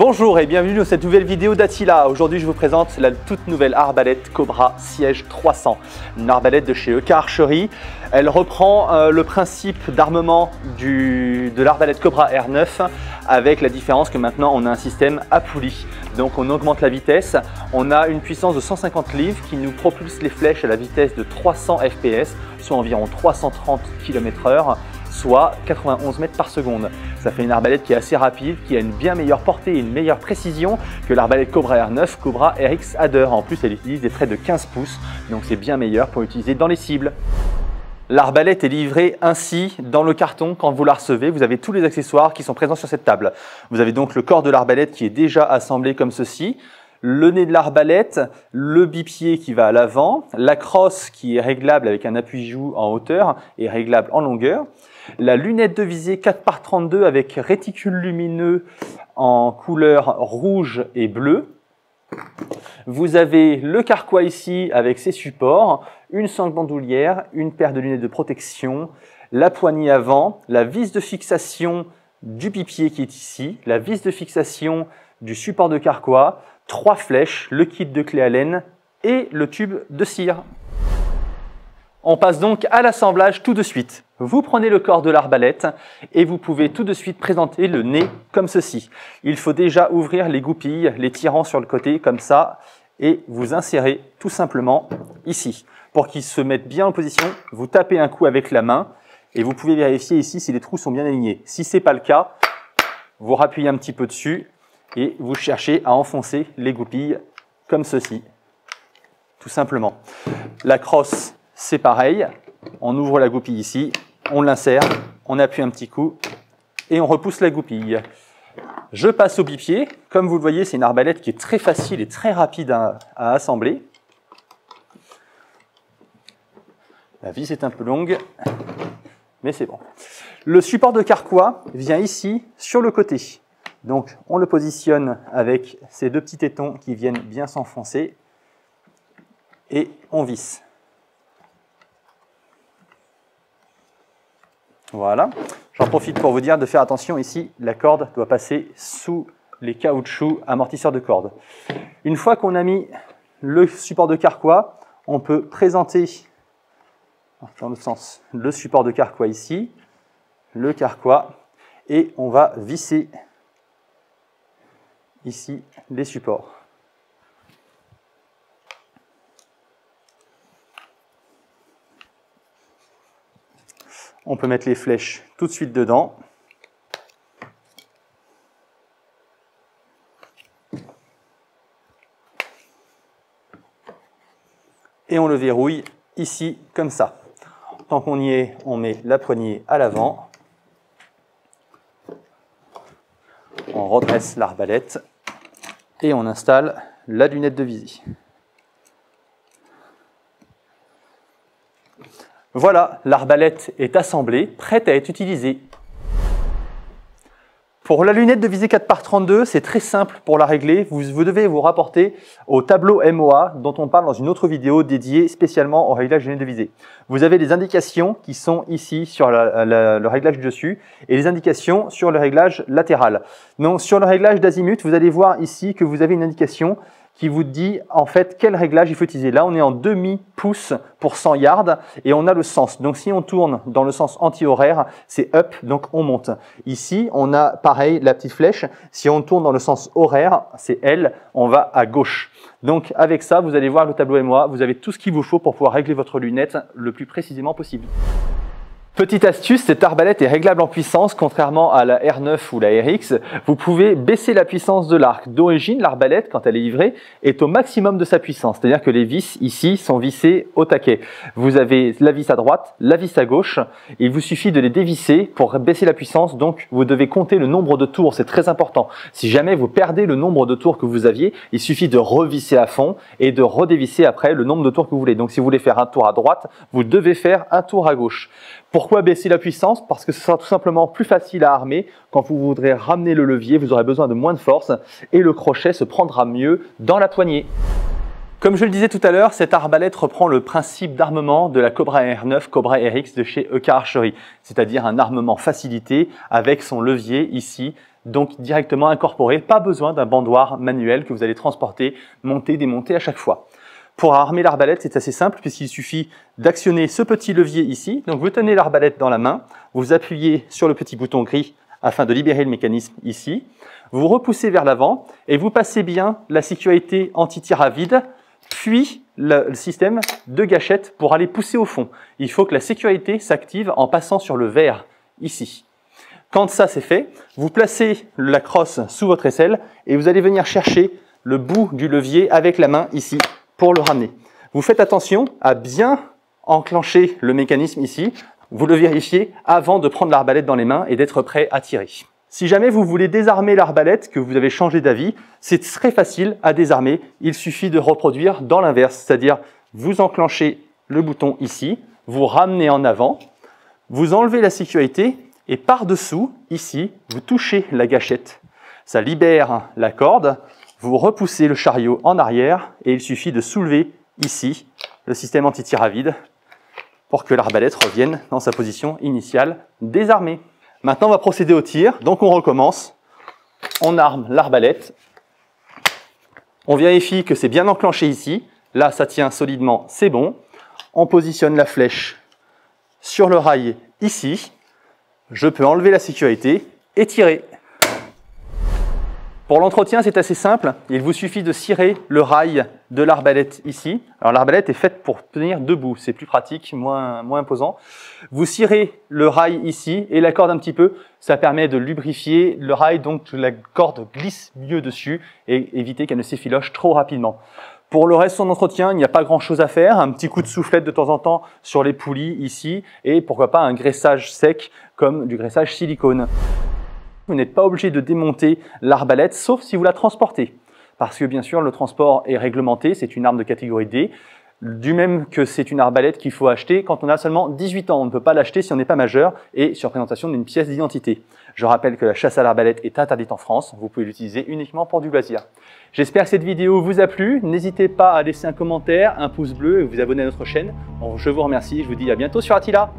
Bonjour et bienvenue dans cette nouvelle vidéo d'Attila. Aujourd'hui je vous présente la toute nouvelle arbalète Cobra Siège 300. Une arbalète de chez EK Archery. Elle reprend le principe d'armement de l'arbalète Cobra R9 avec la différence que maintenant on a un système à poulie. Donc on augmente la vitesse, on a une puissance de 150 livres qui nous propulse les flèches à la vitesse de 300 fps, soit environ 330 km/h. Soit 91 mètres par seconde. Ça fait une arbalète qui est assez rapide, qui a une bien meilleure portée et une meilleure précision que l'arbalète Cobra R9, Cobra RX Adder. En plus, elle utilise des traits de 15 pouces, donc c'est bien meilleur pour utiliser dans les cibles. L'arbalète est livrée ainsi dans le carton. Quand vous la recevez, vous avez tous les accessoires qui sont présents sur cette table. Vous avez donc le corps de l'arbalète qui est déjà assemblé comme ceci. Le nez de l'arbalète, le bipied qui va à l'avant, la crosse qui est réglable avec un appui-joue en hauteur et réglable en longueur, la lunette de visée 4x32 avec réticule lumineux en couleur rouge et bleu. Vous avez le carquois ici avec ses supports, une sangle bandoulière, une paire de lunettes de protection, la poignée avant, la vis de fixation du bipied qui est ici, la vis de fixation du support de carquois, 3 flèches, le kit de clé Allen et le tube de cire. On passe donc à l'assemblage tout de suite. Vous prenez le corps de l'arbalète et vous pouvez tout de suite présenter le nez comme ceci. Il faut déjà ouvrir les goupilles, les tirants sur le côté comme ça et vous insérez tout simplement ici. Pour qu'ils se mettent bien en position, vous tapez un coup avec la main et vous pouvez vérifier ici si les trous sont bien alignés. Si ce n'est pas le cas, vous rappuyez un petit peu dessus et vous cherchez à enfoncer les goupilles comme ceci, tout simplement. La crosse, c'est pareil, on ouvre la goupille ici, on l'insère, on appuie un petit coup et on repousse la goupille. Je passe au bipied. Comme vous le voyez, c'est une arbalète qui est très facile et très rapide à assembler. La vis est un peu longue, mais c'est bon. Le support de carquois vient ici sur le côté. Donc on le positionne avec ces deux petits tétons qui viennent bien s'enfoncer et on visse. Voilà. J'en profite pour vous dire de faire attention ici, la corde doit passer sous les caoutchoucs amortisseurs de corde. Une fois qu'on a mis le support de carquois, on peut présenter dans le sens le support de carquois ici, le carquois, et on va visser ici les supports. On peut mettre les flèches tout de suite dedans. Et on le verrouille ici comme ça. Tant qu'on y est, on met la poignée à l'avant. On redresse l'arbalète et on installe la lunette de visée. Voilà, l'arbalète est assemblée, prête à être utilisée. Pour la lunette de visée 4x32, c'est très simple pour la régler. Vous devez vous rapporter au tableau MOA dont on parle dans une autre vidéo dédiée spécialement au réglage de lunette de visée. Vous avez les indications qui sont ici sur le réglage du dessus et les indications sur le réglage latéral. Donc sur le réglage d'azimut, vous allez voir ici que vous avez une indication qui vous dit en fait quel réglage il faut utiliser. Là, on est en demi-pouce pour 100 yards et on a le sens. Donc, si on tourne dans le sens anti-horaire, c'est up, donc on monte. Ici, on a pareil la petite flèche. Si on tourne dans le sens horaire, c'est L, on va à gauche. Donc, avec ça, vous allez voir le tableau MOA. Vous avez tout ce qu'il vous faut pour pouvoir régler votre lunette le plus précisément possible. Petite astuce, cette arbalète est réglable en puissance, contrairement à la R9 ou la RX. Vous pouvez baisser la puissance de l'arc. D'origine, l'arbalète, quand elle est livrée, est au maximum de sa puissance. C'est-à-dire que les vis ici sont vissées au taquet. Vous avez la vis à droite, la vis à gauche. Il vous suffit de les dévisser pour baisser la puissance. Donc, vous devez compter le nombre de tours. C'est très important. Si jamais vous perdez le nombre de tours que vous aviez, il suffit de revisser à fond et de redévisser après le nombre de tours que vous voulez. Donc, si vous voulez faire un tour à droite, vous devez faire un tour à gauche. Pourquoi baisser la puissance? Parce que ce sera tout simplement plus facile à armer. Quand vous voudrez ramener le levier, vous aurez besoin de moins de force et le crochet se prendra mieux dans la poignée. Comme je le disais tout à l'heure, cette arbalète reprend le principe d'armement de la Cobra R9, Cobra RX de chez EK Archery, c'est-à-dire un armement facilité avec son levier ici donc directement incorporé, pas besoin d'un bandoir manuel que vous allez transporter, monter, démonter à chaque fois. Pour armer l'arbalète, c'est assez simple puisqu'il suffit d'actionner ce petit levier ici. Donc vous tenez l'arbalète dans la main, vous appuyez sur le petit bouton gris afin de libérer le mécanisme ici. Vous repoussez vers l'avant et vous passez bien la sécurité anti-tir à vide, puis le système de gâchette pour aller pousser au fond. Il faut que la sécurité s'active en passant sur le vert ici. Quand ça c'est fait, vous placez la crosse sous votre aisselle et vous allez venir chercher le bout du levier avec la main ici pour le ramener. Vous faites attention à bien enclencher le mécanisme ici. Vous le vérifiez avant de prendre l'arbalète dans les mains et d'être prêt à tirer. Si jamais vous voulez désarmer l'arbalète, que vous avez changé d'avis, c'est très facile à désarmer. Il suffit de reproduire dans l'inverse, c'est-à-dire vous enclenchez le bouton ici, vous ramenez en avant, vous enlevez la sécurité et par-dessous, ici, vous touchez la gâchette. Ça libère la corde, vous repoussez le chariot en arrière et il suffit de soulever ici le système anti-tir à vide pour que l'arbalète revienne dans sa position initiale désarmée. Maintenant, on va procéder au tir. Donc, on recommence. On arme l'arbalète. On vérifie que c'est bien enclenché ici. Là, ça tient solidement, c'est bon. On positionne la flèche sur le rail ici. Je peux enlever la sécurité et tirer. Pour l'entretien, c'est assez simple. Il vous suffit de cirer le rail de l'arbalète ici. Alors l'arbalète est faite pour tenir debout. C'est plus pratique, moins imposant. Vous cirez le rail ici et la corde un petit peu. Ça permet de lubrifier le rail, donc la corde glisse mieux dessus et éviter qu'elle ne s'effiloche trop rapidement. Pour le reste de son entretien, il n'y a pas grand-chose à faire. Un petit coup de soufflette de temps en temps sur les poulies ici et pourquoi pas un graissage sec comme du graissage silicone. Vous n'êtes pas obligé de démonter l'arbalète, sauf si vous la transportez. Parce que bien sûr, le transport est réglementé, c'est une arme de catégorie D. Du même que c'est une arbalète qu'il faut acheter quand on a seulement 18 ans. On ne peut pas l'acheter si on n'est pas majeur et sur présentation d'une pièce d'identité. Je rappelle que la chasse à l'arbalète est interdite en France. Vous pouvez l'utiliser uniquement pour du loisir. J'espère que cette vidéo vous a plu. N'hésitez pas à laisser un commentaire, un pouce bleu et vous abonner à notre chaîne. Je vous remercie. Je vous dis à bientôt sur Attila.